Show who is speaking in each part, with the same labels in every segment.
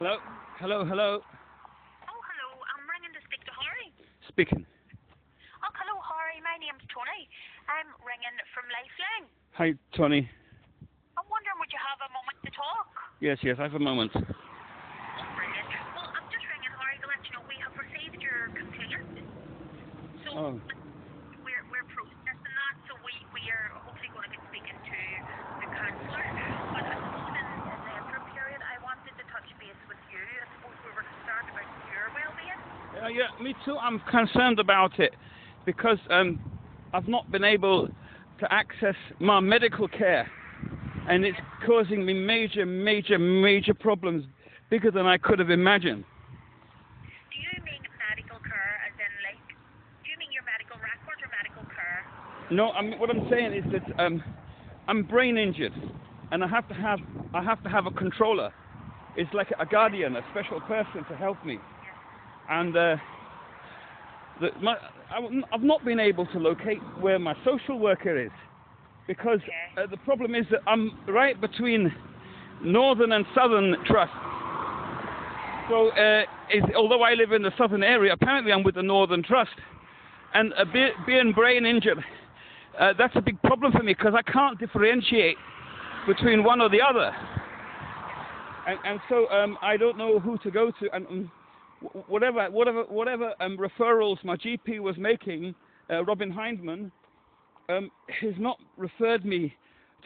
Speaker 1: Hello, hello, hello.
Speaker 2: Oh, hello. I'm ringing to speak to Harry.
Speaker 1: Speaking.
Speaker 2: Oh, hello, Harry. My name's Tony. I'm ringing from Lifeline.
Speaker 1: Hi, Tony.
Speaker 2: I'm wondering, would you have a moment to talk?
Speaker 1: Yes, yes, I have a moment.
Speaker 2: Oh, brilliant. Well, I'm just ringing, Harry, to let you know we have received your complaint. So
Speaker 1: Oh,
Speaker 2: we're processing that. So we are hopefully going to be speaking to the councillor. But I suppose in the interim period, I wanted to touch base with you. I suppose we were concerned about your well-being.
Speaker 1: yeah, me too. I'm concerned about it because I've not been able to access my medical care, and it's causing me major, major, major problems, bigger than I could have imagined.
Speaker 2: Do you mean medical care as in like, do you mean your medical records or medical care?
Speaker 1: No, what I'm saying is that I'm brain injured, and I have to have a controller. It's like a guardian, a special person to help me,
Speaker 2: Yes.
Speaker 1: and I've not been able to locate where my social worker is, because
Speaker 2: Okay.
Speaker 1: the problem is that I'm right between northern and southern trusts. So although I live in the southern area, apparently I'm with the northern trust, and being brain injured, that's a big problem for me because I can't differentiate between one or the other, and so I don't know who to go to, and whatever referrals my GP was making, Robin Hindman, has not referred me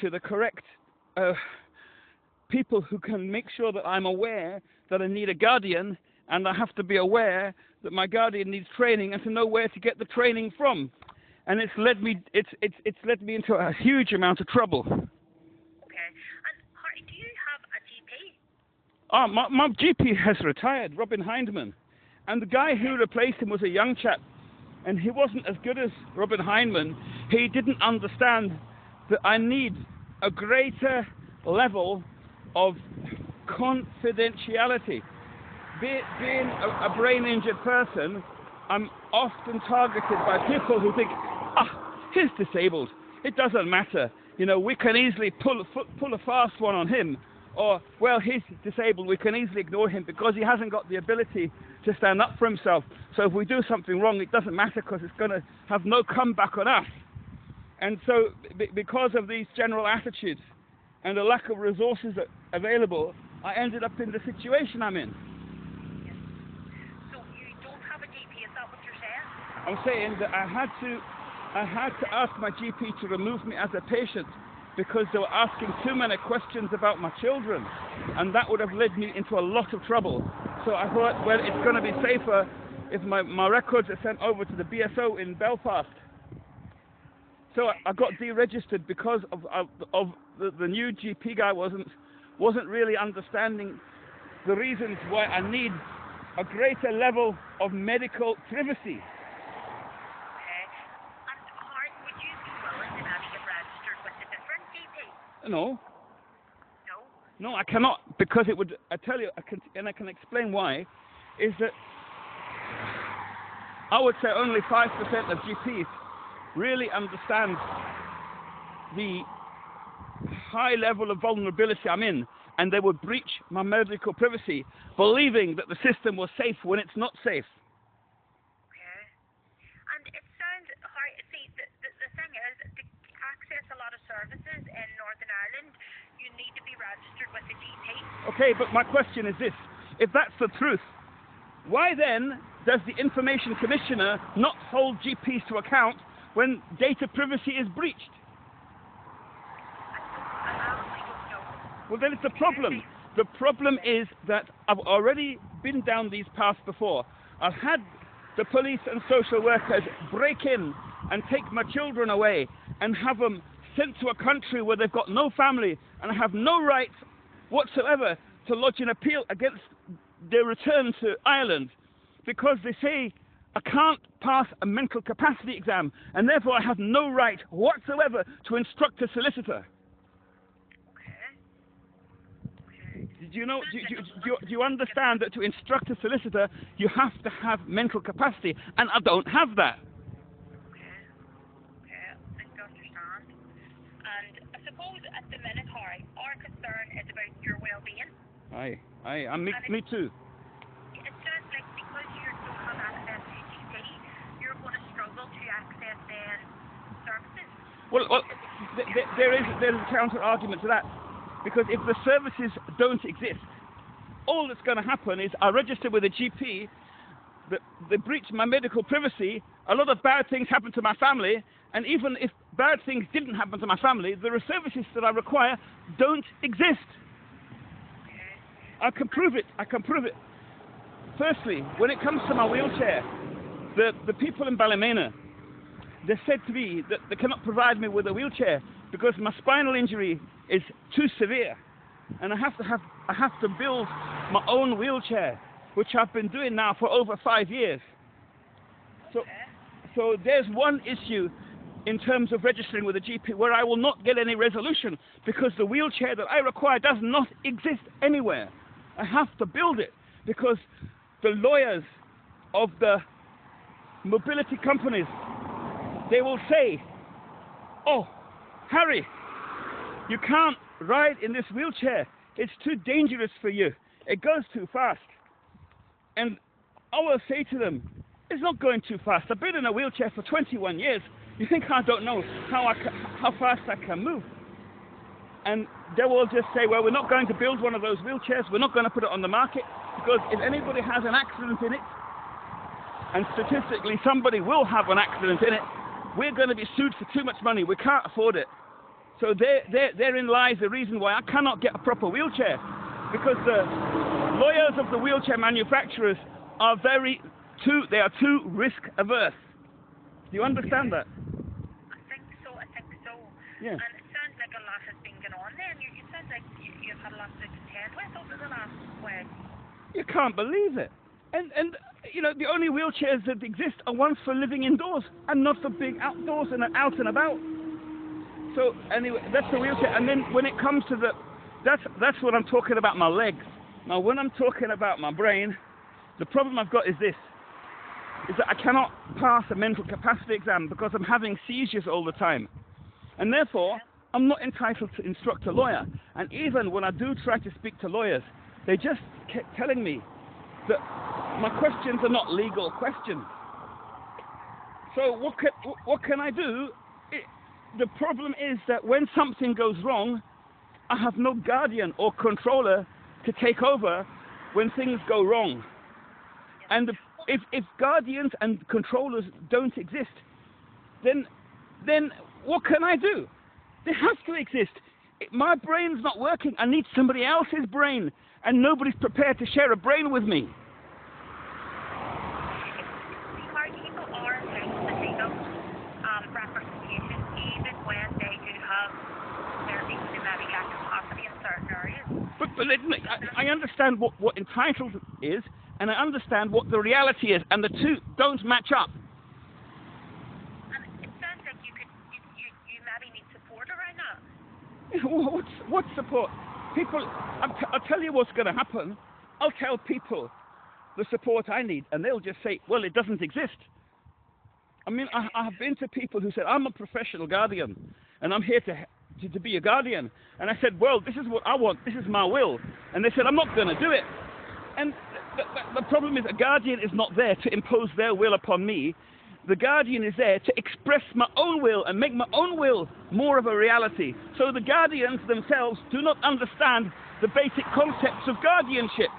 Speaker 1: to the correct people who can make sure that I'm aware that I need a guardian, and I have to be aware that my guardian needs training and to know where to get the training from. And it's led me into a huge amount of trouble.
Speaker 2: Okay. And Harry, do you have a GP?
Speaker 1: Oh, my GP has retired, Robin Hindman, and the guy who replaced him was a young chap, and he wasn't as good as Robin Hindman. He didn't understand that I need a greater level of confidentiality. Being a brain-injured person, I'm often targeted by people who think, he's disabled. It doesn't matter. You know, we can easily pull a fast one on him. Or, well, he's disabled, we can easily ignore him because he hasn't got the ability to stand up for himself. So if we do something wrong, it doesn't matter because it's going to have no comeback on us. And so, because of these general attitudes and the lack of resources available, I ended up in the situation I'm in.
Speaker 2: Yes. So you don't have a GP, is that what you're saying?
Speaker 1: I'm saying that I had to ask my GP to remove me as a patient because they were asking too many questions about my children, and that would have led me into a lot of trouble. So I thought, well, it's going to be safer if my records are sent over to the BSO in Belfast. So I got deregistered because of the new GP guy wasn't really understanding the reasons why I need a greater level of medical privacy.
Speaker 2: Okay. And Harry, would you be willing to maybe get registered with a different GP?
Speaker 1: No,
Speaker 2: No?
Speaker 1: no, I cannot, because it would. I tell you, and I can explain why. Is that I would say only 5% of GPs really understand the high level of vulnerability I'm in, and they would breach my medical privacy, believing that the system was safe when it's not safe.
Speaker 2: Okay. And it sounds, Harry, see, the thing is, to access a lot of services in Northern Ireland, you need to be registered with a GP.
Speaker 1: Okay, but my question is this: if that's the truth, why then does the Information Commissioner not hold GPs to account when data privacy is breached?
Speaker 2: I honestly don't know.
Speaker 1: Well, then it's a problem. The problem is that I've already been down these paths before. I've had the police and social workers break in and take my children away and have them sent to a country where they've got no family, and I have no right whatsoever to lodge an appeal against their return to Ireland because they say I can't pass a mental capacity exam, and therefore I have no right whatsoever to instruct a solicitor.
Speaker 2: Okay.
Speaker 1: Do you know? Do you understand that to instruct a solicitor, you have to have mental capacity, and I don't have that.
Speaker 2: Okay. Okay. I can understand. And I suppose at the minute, Harry, our concern is about your well-being.
Speaker 1: Aye. Me too.
Speaker 2: It sounds like because you don't have access to GP, you're going to struggle to access their services.
Speaker 1: Well, there's a counter argument to that, because if the services don't exist, all that's going to happen is I register with a GP, they breach my medical privacy, a lot of bad things happen to my family, and even if bad things didn't happen to my family, the services that I require don't exist. I can prove it. Firstly, when it comes to my wheelchair, the people in Ballymena, they said to me that they cannot provide me with a wheelchair because my spinal injury is too severe, and I have to build my own wheelchair, which I've been doing now for over 5 years. So there's one issue in terms of registering with a GP where I will not get any resolution because the wheelchair that I require does not exist anywhere. I have to build it because the lawyers of the mobility companies, they will say, "Oh, Harry, you can't ride in this wheelchair. It's too dangerous for you. It goes too fast." And I will say to them, "It's not going too fast. I've been in a wheelchair for 21 years. You think I don't know how fast I can move?" And they will just say, "Well, we're not going to build one of those wheelchairs. We're not going to put it on the market because if anybody has an accident in it, and statistically somebody will have an accident in it, we're going to be sued for too much money. We can't afford it." So therein lies the reason why I cannot get a proper wheelchair, because the lawyers of the wheelchair manufacturers are too risk averse. Do you understand that?
Speaker 2: I think so.
Speaker 1: Yeah.
Speaker 2: And it sounds like a lot has been going on then. It sounds like you've had a lot to contend with over the last while.
Speaker 1: You can't believe it. And you know, the only wheelchairs that exist are ones for living indoors and not for being outdoors and out and about. So anyway, that's the wheelchair. And then when it comes to that's what I'm talking about, my legs. Now when I'm talking about my brain, the problem I've got is this, is that I cannot pass a mental capacity exam because I'm having seizures all the time. And therefore, I'm not entitled to instruct a lawyer. And even when I do try to speak to lawyers, they just keep telling me that my questions are not legal questions. So what can I do? The problem is that when something goes wrong, I have no guardian or controller to take over when things go wrong. And if guardians and controllers don't exist, then what can I do? They have to exist. My brain's not working. I need somebody else's brain, and nobody's prepared to share a brain with me.
Speaker 2: Hard people are entitled to freedom, representation, even when they do have their maybe lack of capacity in certain areas.
Speaker 1: But I understand what entitled is, and I understand what the reality is, and the two don't match up.
Speaker 2: And it sounds like you maybe need support around that.
Speaker 1: What support? People, I'll tell you what's going to happen. I'll tell people the support I need, and they'll just say, "Well, it doesn't exist." I mean, I have been to people who said, "I'm a professional guardian, and I'm here to be a guardian." And I said, "Well, this is what I want. This is my will." And they said, "I'm not going to do it." And the problem is a guardian is not there to impose their will upon me. The guardian is there to express my own will and make my own will more of a reality. So the guardians themselves do not understand the basic concepts of guardianship.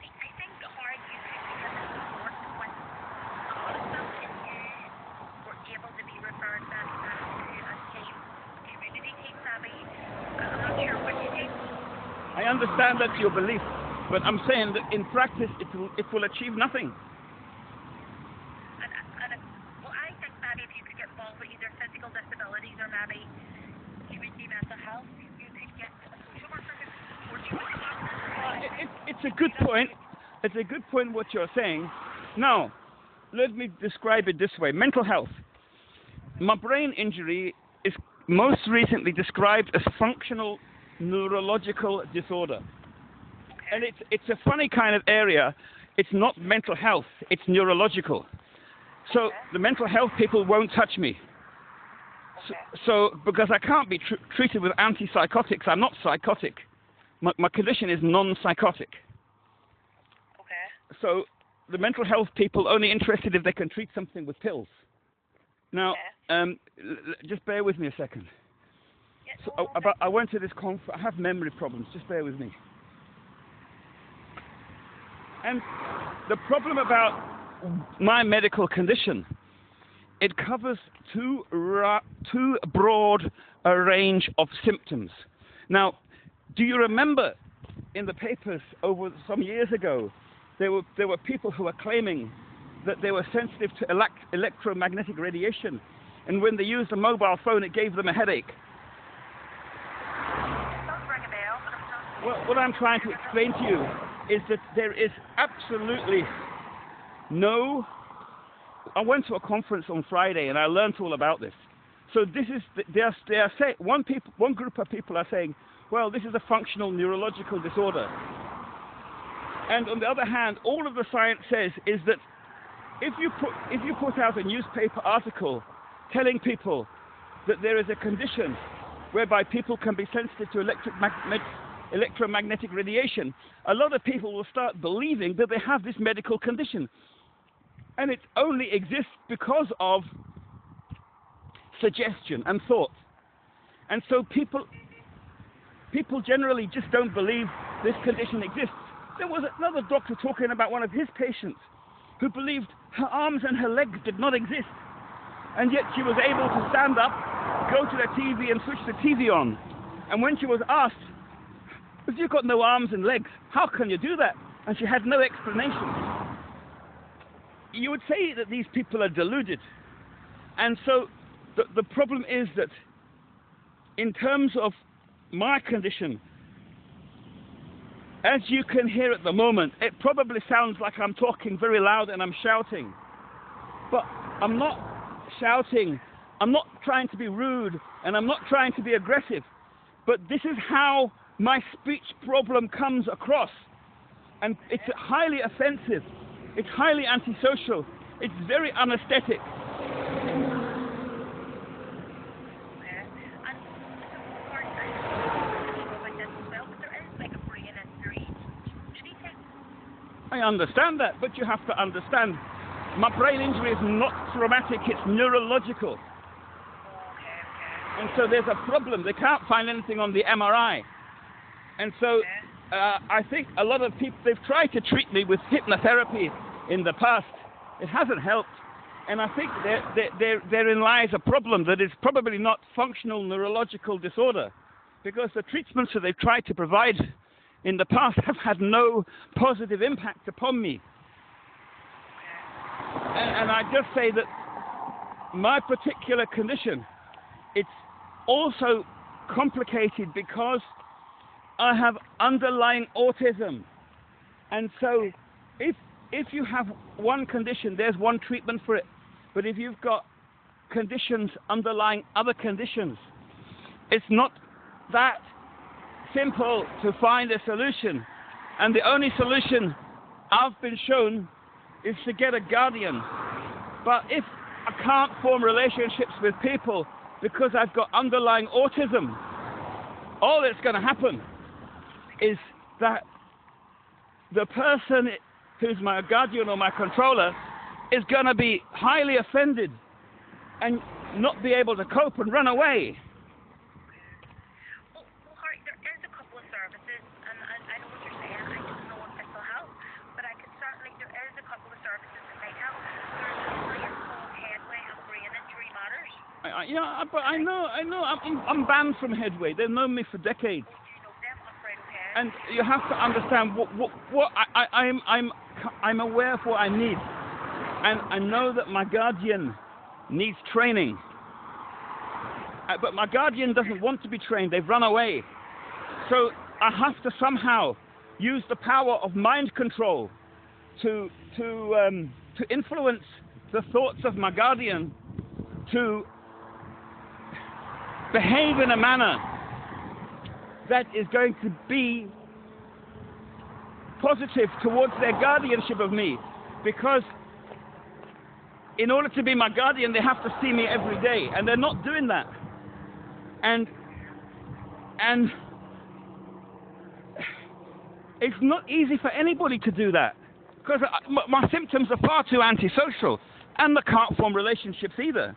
Speaker 2: I think the hard you could get the support when a lot of them were able to be referred back to a team, community team maybe. I'm not sure which team.
Speaker 1: I understand that's your belief, but I'm saying that in practice it will achieve nothing.
Speaker 2: Well, I think maybe if you could get involved with either physical disabilities or maybe community mental health, you could get a social worker to support you with that.
Speaker 1: It's a good point. It's a good point what you're saying. Now, let me describe it this way. Mental health. My brain injury is most recently described as functional neurological disorder. And it's a funny kind of area. It's not mental health, it's neurological. So the mental health people won't touch me. So because I can't be treated with antipsychotics, I'm not psychotic. my condition is non-psychotic.
Speaker 2: Okay.
Speaker 1: So the mental health people only interested if they can treat something with pills. Now, just bear with me a second.
Speaker 2: Yeah,
Speaker 1: So I went to this conference. I have memory problems. Just bear with me. And the problem about my medical condition, it covers too broad a range of symptoms. Now, do you remember in the papers over some years ago, there were people who were claiming that they were sensitive to electromagnetic radiation, and when they used a mobile phone, it gave them a headache.
Speaker 2: Don't ring a bell, but I'm not...
Speaker 1: Well, what I'm trying to explain to you is that there is absolutely no... I went to a conference on Friday and I learned all about this. So this is, they are saying, one group of people are saying, well, this is a functional neurological disorder. And on the other hand, all of the science says is that if you put out a newspaper article telling people that there is a condition whereby people can be sensitive to electromagnetic radiation, a lot of people will start believing that they have this medical condition. And it only exists because of suggestion and thought. And so people generally just don't believe this condition exists. There was another doctor talking about one of his patients who believed her arms and her legs did not exist. And yet she was able to stand up, go to the TV and switch the TV on. And when she was asked, if you've got no arms and legs, how can you do that? And she had no explanation. You would say that these people are deluded. And so the problem is that in terms of my condition, as you can hear at the moment, it probably sounds like I'm talking very loud and I'm shouting. But I'm not shouting, I'm not trying to be rude, and I'm not trying to be aggressive. But this is how my speech problem comes across. And it's highly offensive, it's highly antisocial, it's very unaesthetic. I understand that, but you have to understand, my brain injury is not traumatic, it's neurological. And so there's a problem. They can't find anything on the MRI. And so I think a lot of people, they've tried to treat me with hypnotherapy in the past. It hasn't helped. And I think therein lies a problem that is probably not functional neurological disorder, because the treatments that they've tried to provide in the past have had no positive impact upon me. And I just say that my particular condition, it's also complicated because I have underlying autism. And so if you have one condition, there's one treatment for it. But if you've got conditions underlying other conditions, it's not that simple to find a solution. And the only solution I've been shown is to get a guardian. But if I can't form relationships with people because I've got underlying autism, all that's going to happen is that the person who's my guardian or my controller is going to be highly offended and not be able to cope and run away.
Speaker 2: Well, Harry, there is a couple of services, and I know what you're saying. I don't know if this will help, but I could certainly, there is a couple of services that might help. There's a place called Headway of Brain Injury Matters.
Speaker 1: Yeah, but I know. I'm banned from Headway. They've known me for decades.
Speaker 2: You know them? Oh, right, okay.
Speaker 1: And you have to understand what I'm aware of what I need, and I know that my guardian needs training. But my guardian doesn't want to be trained. They've run away. So I have to somehow use the power of mind control to influence the thoughts of my guardian to behave in a manner that is going to be positive towards their guardianship of me. Because in order to be my guardian, they have to see me every day, and they're not doing that. And It's not easy for anybody to do that because my symptoms are far too antisocial, and I can't form relationships either.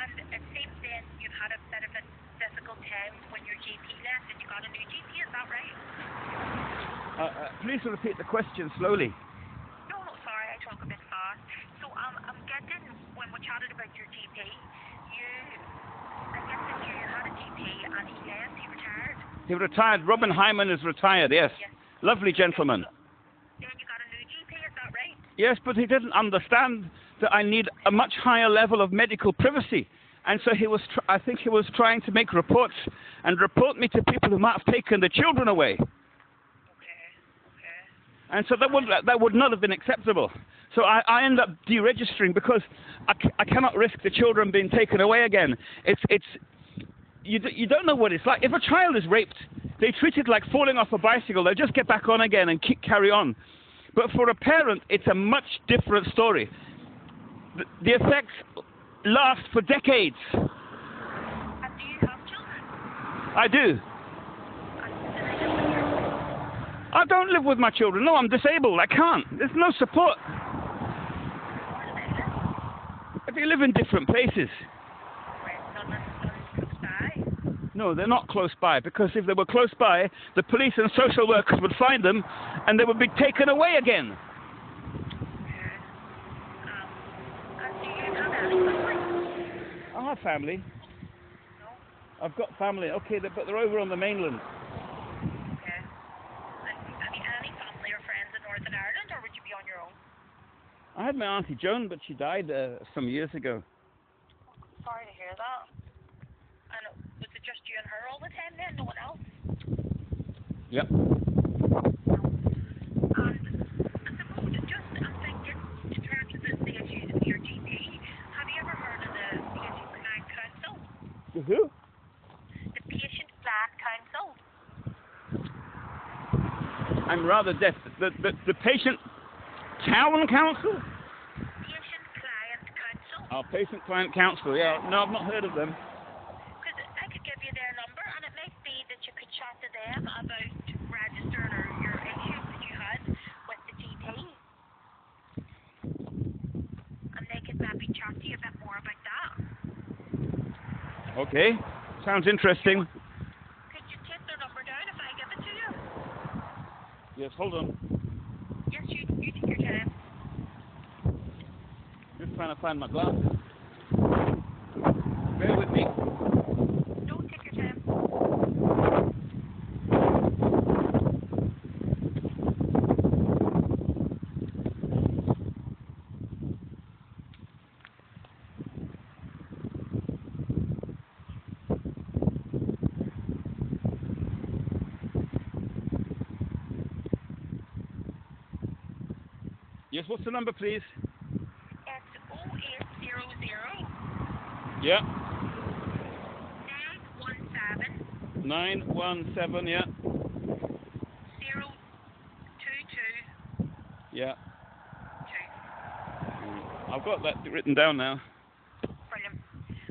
Speaker 2: And it seems then you've had a bit of a difficult time when your GP left and you got a new GP, is that right?
Speaker 1: Please repeat the question slowly.
Speaker 2: No, sorry, I talk a bit fast. So I'm getting, when we chatted about your GP, I guess that you had a GP and he left, he retired.
Speaker 1: He retired. Robin Hyman is retired, yes. Lovely gentleman.
Speaker 2: Then you got a new GP, is that right?
Speaker 1: Yes, but he didn't understand that I need a much higher level of medical privacy. And so he was, I think he was trying to make reports and report me to people who might have taken the children away. And so that would not have been acceptable. So I end up deregistering because I cannot risk the children being taken away again. You don't know what it's like. If a child is raped, they treat it like falling off a bicycle. They just get back on again and carry on. But for a parent, it's a much different story. The effects last for decades.
Speaker 2: And do you have children?
Speaker 1: I do. I don't live with my children. No, I'm disabled. I can't. There's no support. If you live in different places. No, they're not close by, because if they were close by, the police and social workers would find them and they would be taken away again. I have family. I've got family. Okay, but they're over on the mainland. I had my Auntie Joan, but she died some years ago.
Speaker 2: Sorry to hear that. And was it just you and her all the time then? No one else?
Speaker 1: Yep.
Speaker 2: And I suppose I'm thinking, in terms of the issues with your GP, have you ever heard of the Patient Plan Council?
Speaker 1: The who?
Speaker 2: The Patient Plan Council.
Speaker 1: I'm rather deaf. The Patient Town Council?
Speaker 2: Patient Client Council.
Speaker 1: Oh, Patient Client Council, yeah. No, I've not heard of them.
Speaker 2: Because I could give you their number, and it might be that you could chat to them about registering or your issues that you had with the GP. And they could maybe chat to you a bit more about that.
Speaker 1: Okay, sounds interesting.
Speaker 2: Could you take their number down if I give it to you?
Speaker 1: Yes, hold on.
Speaker 2: Yes, you take your time.
Speaker 1: Just trying to find my glasses. Bear with me.
Speaker 2: No, take your time.
Speaker 1: Yes, what's the number, please?
Speaker 2: It's 0800
Speaker 1: Yeah.
Speaker 2: 917
Speaker 1: 917, yeah.
Speaker 2: 022
Speaker 1: Yeah.
Speaker 2: 2.
Speaker 1: I've got that written down now.
Speaker 2: Brilliant.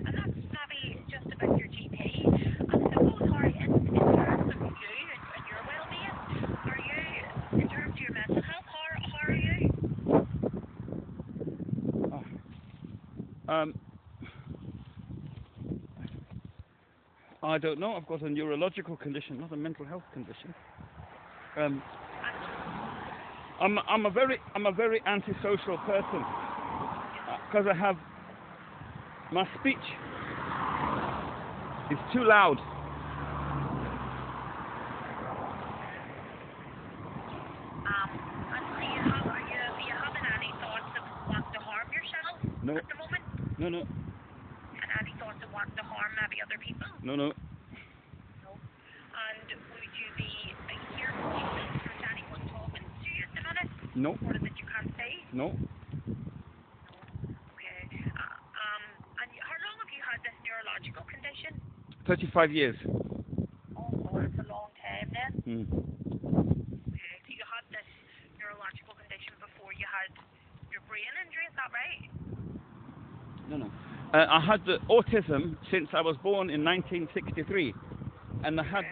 Speaker 2: And that's maybe just about your GP. I suppose, Harry, in terms of you and your well-being, are you, in terms of your mental health, how are you?
Speaker 1: I don't know. I've got a neurological condition, not a mental health condition. I'm a very antisocial person because I have my speech is too loud.
Speaker 2: And are you having any thoughts of wanting to harm yourself
Speaker 1: No.
Speaker 2: at the moment?
Speaker 1: No.
Speaker 2: And any thoughts of wanting to harm maybe other people?
Speaker 1: No.
Speaker 2: No. And would you be here for anyone talking to you at the minute?
Speaker 1: No.
Speaker 2: Or that you can't say?
Speaker 1: No.
Speaker 2: Okay. And how long have you had this neurological condition?
Speaker 1: 35 years.
Speaker 2: Oh, Lord, it's a long time then.
Speaker 1: Hmm.
Speaker 2: Okay. So you had this neurological condition before you had your brain injury, is that right?
Speaker 1: No. I had the autism since I was born in 1963, and I had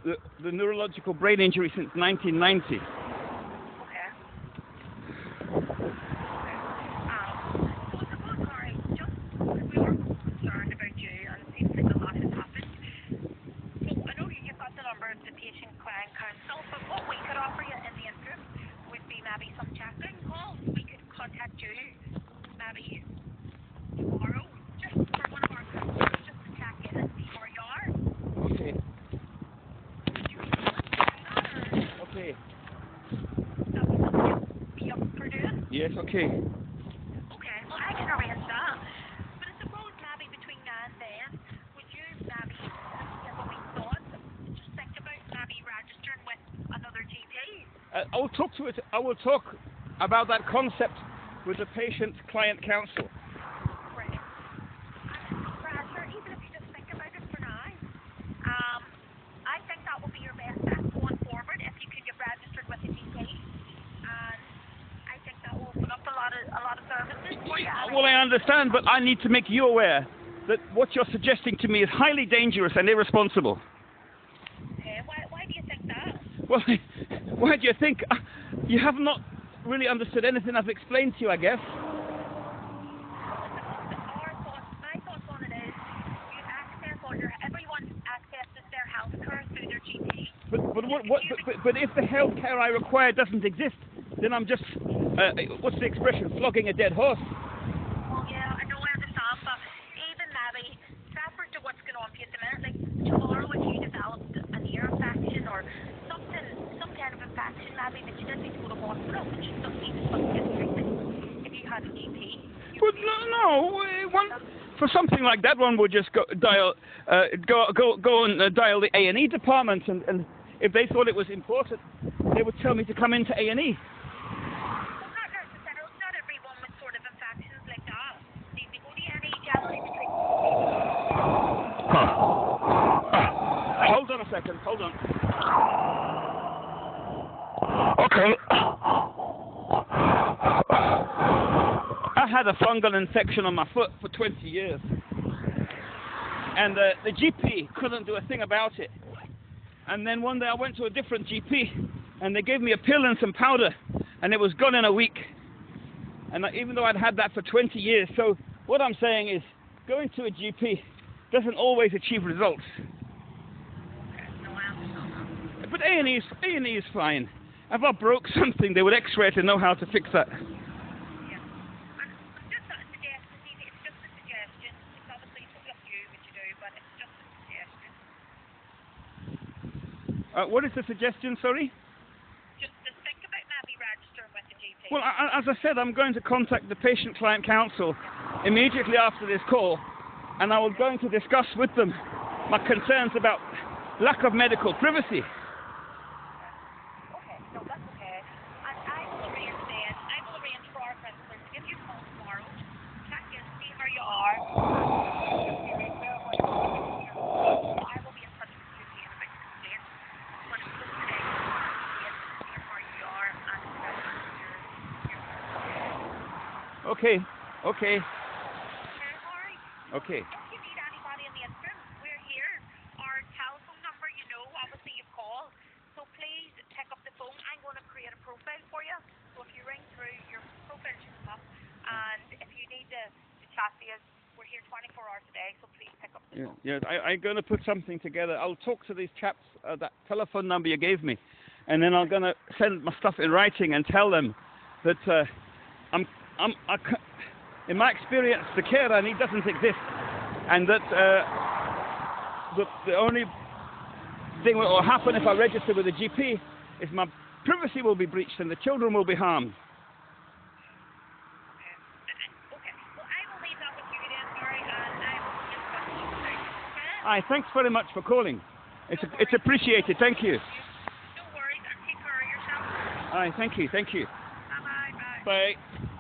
Speaker 1: the neurological brain injury since 1990.
Speaker 2: Okay. So suppose, sorry, just we were concerned about you, and it seems like a lot has happened. So I know you've got the number of the patient client council, but what we could offer you in the interim would be maybe some check-in calls. We could contact you maybe tomorrow, just for one of our customers, just to check in and see where you are.
Speaker 1: Okay.
Speaker 2: Would you be willing to do that, or
Speaker 1: Okay.
Speaker 2: that would something you'd be up for doing?
Speaker 1: Yes. Okay.
Speaker 2: Okay, well I can arrange that. But I suppose maybe between now and then, would you maybe give a wee thought, just think about maybe registering with another GP?
Speaker 1: I will talk to it. I will talk about that concept with the patient-client council.
Speaker 2: Brilliant. And Roger, even if you just think about it for now, I think that will be your best bet going forward if you can get registered with a GP. And I think that will open up a lot of services for you.
Speaker 1: Well, I understand, but I need to make you aware that what you're suggesting to me is highly dangerous and irresponsible.
Speaker 2: Okay, why do you think that?
Speaker 1: Well, why do you think? You have not really understood anything I've explained to you, I guess.
Speaker 2: My thoughts on it is, everyone accesses their health care through their GP.
Speaker 1: But if the health care I require doesn't exist, then I'm just, what's the expression, flogging a dead horse.
Speaker 2: Well, yeah, I know, I understand, but even maybe, separate to what's going on for you at the minute, like tomorrow if you developed an ear infection or something, some kind of infection maybe that you didn't need to go to hospital, but you still need to get treatment if you had a GP.
Speaker 1: But for something like that, one would just go and dial the A&E department, and if they thought it was important, they would tell me to come into A&E.
Speaker 2: Well, not necessarily, not everyone with sort of infections like that. They go to A&E generally because...
Speaker 1: Hold on a second, hold on. Okay. I had a fungal infection on my foot for 20 years. And the GP couldn't do a thing about it. And then one day I went to a different GP, and they gave me a pill and some powder, and it was gone in a week. And even though I'd had that for 20 years, so what I'm saying is, going to a GP doesn't always achieve results.
Speaker 2: No, I understand that.
Speaker 1: But A&E is fine. If I broke something, they would X-ray it and know how to fix that.
Speaker 2: Yeah. And just a suggestion, it's just a suggestion. It's obviously totally up to you what you do, but it's just a suggestion.
Speaker 1: What is the suggestion, sorry?
Speaker 2: Just think about maybe registering with the GP.
Speaker 1: Well, as I said, I'm going to contact the patient-client council immediately after this call, and I was going to discuss with them my concerns about lack of medical privacy.
Speaker 2: Okay, no, that's okay. And I will arrange for our principal to give you a call tomorrow, check in, see how you are. I will be in touch with you again about the complaint. But it's just today, see how you are and your
Speaker 1: Okay.
Speaker 2: Okay, Harry.
Speaker 1: Okay.
Speaker 2: If you need anybody in the interim, we're here. Our telephone number, obviously you've called. So please pick up the phone. I'm going to create a profile for you. So if you ring through, your profile should come up. And if you need to chat to us, we're here 24 hours a day. So please pick up the phone.
Speaker 1: Yeah, I'm going to put something together. I'll talk to these chaps, that telephone number you gave me, and then I'm going to send my stuff in writing and tell them that in my experience, the care I need doesn't exist, and that the only thing that will happen if I register with a GP is my privacy will be breached and the children will be harmed.
Speaker 2: Okay. Well, I will leave that with you then, Harry, and I will be in touch with you soon. Okay?
Speaker 1: Aye, thanks very much for calling. It's appreciated. Thank you.
Speaker 2: No worries, and take care of yourself.
Speaker 1: Aye, thank you.
Speaker 2: Bye-bye. Bye.
Speaker 1: Bye.